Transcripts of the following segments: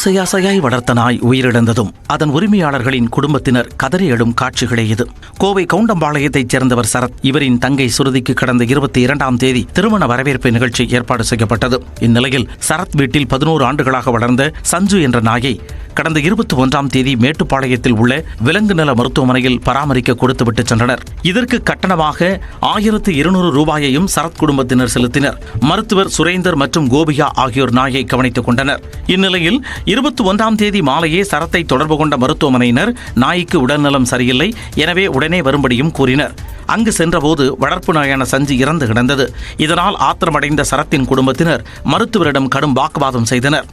ஆசையாசையாய் வளர்த்த நாய் உயிரிழந்ததும் அதன் உரிமையாளர்களின் குடும்பத்தினர் கதறி எழும் காட்சிகளே இது. கோவை கவுண்டம்பாளையத்தைச் சேர்ந்தவர் சரத். இவரின் தங்கை சுருதிக்கு கடந்த 22ஆம் தேதி திருமண வரவேற்பு நிகழ்ச்சி ஏற்பாடு செய்யப்பட்டது. இந்நிலையில் சரத் வீட்டில் 11 ஆண்டுகளாக வளர்ந்த சஞ்சு என்ற நாயை கடந்த 21ஆம் தேதி மேட்டுப்பாளையத்தில் உள்ள விலங்கு நல மருத்துவமனையில் பராமரிக்க கொடுத்துவிட்டு சென்றனர். இதற்கு கட்டணமாக 1200 ரூபாயையும் சரத் குடும்பத்தினர் செலுத்தினர். மருத்துவர் சுரேந்தர் மற்றும் கோபியா ஆகியோர் நாயை கவனித்துக் கொண்டனர். இந்நிலையில் 21ஆம் தேதி மாலையே சரத்தை தொடர்பு கொண்ட மருத்துவமனையினர் நாய்க்கு உடல்நலம் சரியில்லை, எனவே உடனே வரும்படியும் கூறினர். அங்கு சென்றபோது வளர்ப்பு நாயான சஞ்சு இறந்து கிடந்தது. இதனால் ஆத்திரமடைந்த சரத்தின் குடும்பத்தினர் மருத்துவரிடம் கடும் வாக்குவாதம் செய்தனர்.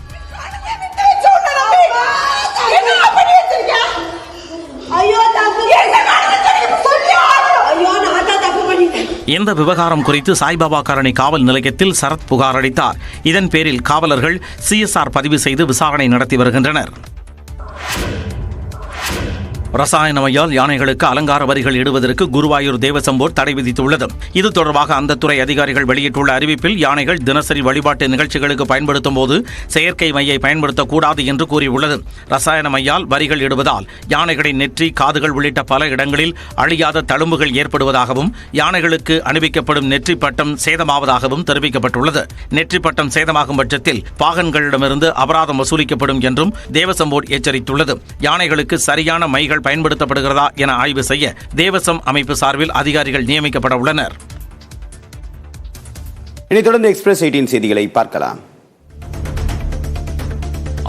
இந்த விவகாரம் குறித்து சாய்பாபா காலனி காவல் நிலையத்தில் சரத் புகார் அளித்தார். இதன் பேரில் காவலர்கள் CSR பதிவு செய்து விசாரணை நடத்தி வருகின்றனர். ரசாயனமையால் யானைகளுக்கு அலங்கார வரிகள் இடுவதற்கு குருவாயூர் தேவசம் போர்டு தடை விதித்துள்ளது. இது தொடர்பாக அந்த துறை அதிகாரிகள் வெளியிட்டுள்ள அறிவிப்பில் யானைகள் தினசரி வழிபாட்டு நிகழ்ச்சிகளுக்கு பயன்படுத்தும் போது செயற்கை மையை பயன்படுத்தக்கூடாது என்று கூறியுள்ளது. ரசாயனமையால் வரிகள் இடுவதால் யானைகளின் நெற்றி, காதுகள் உள்ளிட்ட பல இடங்களில் அழியாத தழும்புகள் ஏற்படுவதாகவும் யானைகளுக்கு அணிவிக்கப்படும் நெற்றி பட்டம் சேதமாவதாகவும் தெரிவிக்கப்பட்டுள்ளது. நெற்றி பட்டம் சேதமாகும் பட்சத்தில் பாகன்களிடமிருந்து அபராதம் வசூலிக்கப்படும் என்றும் தேவசம் போர்டு எச்சரித்துள்ளது. யானைகளுக்கு சரியான மைகள் பயன்படுத்தப்படுகிறதா என ஆய்வு செய்ய தேவசம் அமைப்பு சார்பில் அதிகாரிகள் நியமிக்கப்பட உள்ளனர். இனி தொடர்ந்து எக்ஸ்பிரஸ் 18 செய்திகளை பார்க்கலாம்.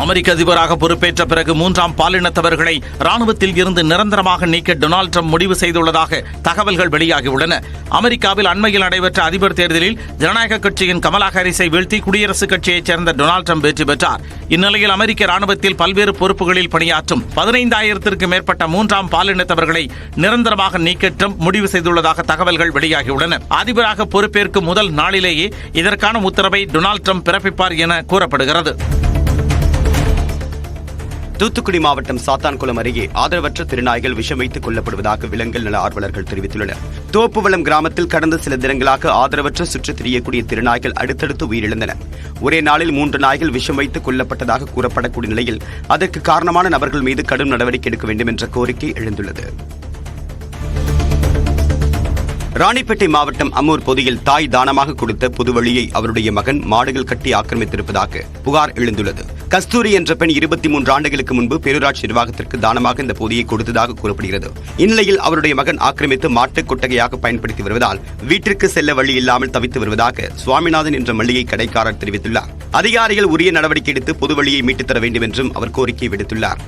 அமெரிக்க அதிபராக பொறுப்பேற்ற பிறகு 3ஆம் பாலினத்தவர்களை ராணுவத்தில் இருந்து நிரந்தரமாக நீக்க டொனால்ட் ட்ரம்ப் முடிவு செய்துள்ளதாக தகவல்கள் வெளியாகியுள்ளன. அமெரிக்காவில் அண்மையில் நடைபெற்ற அதிபர் தேர்தலில் ஜனநாயக கட்சியின் கமலா ஹாரிஸை வீழ்த்தி குடியரசுக் கட்சியைச் சேர்ந்த டொனால்ட் ட்ரம்ப் வெற்றி பெற்றார். இந்நிலையில் அமெரிக்க ராணுவத்தில் பல்வேறு பொறுப்புகளில் பணியாற்றும் 15,000த்திற்கும் மேற்பட்ட 3ஆம் பாலினத்தவர்களை நிரந்தரமாக நீக்க ட்ரம்ப் முடிவு செய்துள்ளதாக தகவல்கள் வெளியாகியுள்ளன. அதிபராக பொறுப்பேற்கும் முதல் நாளிலேயே இதற்கான உத்தரவை டொனால்ட் ட்ரம்ப் பிறப்பிப்பார் என கூறப்படுகிறது. தூத்துக்குடி மாவட்டம் சாத்தான்குளம் அருகே ஆதரவற்ற திருநாய்கள் விஷம் வைத்துக் கொல்லப்படுவதாக விலங்குகள் நல ஆர்வலர்கள் தெரிவித்துள்ளனர். தோப்புவளம் கிராமத்தில் கடந்த சில தினங்களாக ஆதரவற்ற சுற்றித் திரியக்கூடிய திருநாய்கள் அடுத்தடுத்து உயிரிழந்தன. ஒரே நாளில் 3 நாய்கள் விஷம் வைத்துக் கொல்லப்பட்டதாக கூறப்படக்கூடிய நிலையில் அதற்கு காரணமான நபர்கள் மீது கடும் நடவடிக்கை எடுக்க வேண்டும் என்ற கோரிக்கை எழுந்துள்ளது. ராணிப்பேட்டை மாவட்டம் அம்மூர் பொதியில் தாய் தானமாக கொடுத்த பொதுவழியை அவருடைய மகன் மாடுகள் கட்டி ஆக்கிரமித்திருப்பதாக புகார் எழுந்துள்ளது. கஸ்தூரி என்ற பெண் 23 ஆண்டுகளுக்கு முன்பு பேரூராட்சி நிர்வாகத்திற்கு தானமாக இந்த பொதியை கொடுத்ததாக கூறப்படுகிறது. இந்நிலையில் அவருடைய மகன் ஆக்கிரமித்து மாட்டு கொட்டகையாக பயன்படுத்தி வருவதால் வீட்டிற்கு செல்ல வழி இல்லாமல் தவித்து வருவதாக சுவாமிநாதன் என்ற மளிகை கடைக்காரர் தெரிவித்துள்ளார். அதிகாரிகள் உரிய நடவடிக்கை எடுத்து பொதுவழியை மீட்டுத் தர வேண்டும் என்றும் அவர் கோரிக்கை விடுத்துள்ளார்.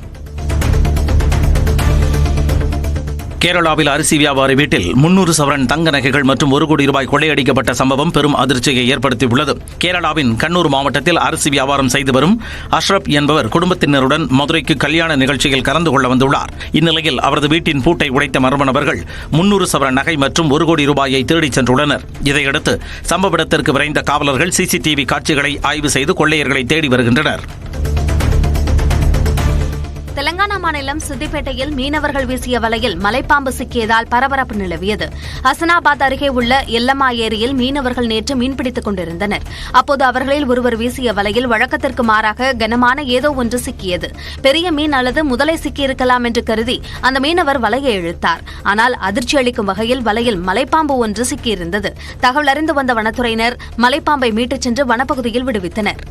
கேரளாவில் அரிசி வியாபாரி வீட்டில் 300 சவரன் தங்க நகைகள் மற்றும் 1 கோடி ரூபாய் கொள்ளையடிக்கப்பட்ட சம்பவம் பெரும் அதிர்ச்சியை ஏற்படுத்தியுள்ளது. கேரளாவின் கண்ணூர் மாவட்டத்தில் அரிசி வியாபாரம் செய்து வரும் அஷ்ரப் என்பவர் குடும்பத்தினருடன் மதுரைக்கு கல்யாண நிகழ்ச்சியில் கலந்து கொள்ள வந்துள்ளார். இந்நிலையில் அவரது வீட்டின் பூட்டை உடைத்த மர்ம நபர்கள் 300 சவரன் நகை மற்றும் 1 கோடி ரூபாயை திருடிச் சென்றுள்ளனர். இதையடுத்து சம்பவ இடத்திற்கு விரைந்த காவலர்கள் CCTV காட்சிகளை ஆய்வு செய்து கொள்ளையர்களை தேடி வருகின்றனர். தெலங்கானா மாநிலம் சித்திப்பேட்டையில் மீனவர்கள் வீசிய வலையில் மலைப்பாம்பு சிக்கியதால் பரபரப்பு நிலவியது. ஹசனாபாத் அருகே உள்ள எல்லம்மா ஏரியில் மீனவர்கள் நேற்று மீன்பிடித்துக் கொண்டிருந்தனர். அப்போது அவர்களில் ஒருவர் வீசிய வலையில் வழக்கத்திற்கு மாறாக கனமான ஏதோ ஒன்று சிக்கியது. பெரிய மீன் அல்லது முதலை சிக்கியிருக்கலாம் என்று கருதி அந்த மீனவர் வலையை இழுத்தார். ஆனால் அதிர்ச்சி அளிக்கும் வகையில் வலையில் மலைப்பாம்பு ஒன்று சிக்கியிருந்தது. தகவல் அறிந்து வந்த வனத்துறையினர் மலைப்பாம்பை மீட்டுச் சென்று வனப்பகுதியில் விடுவித்தனர்.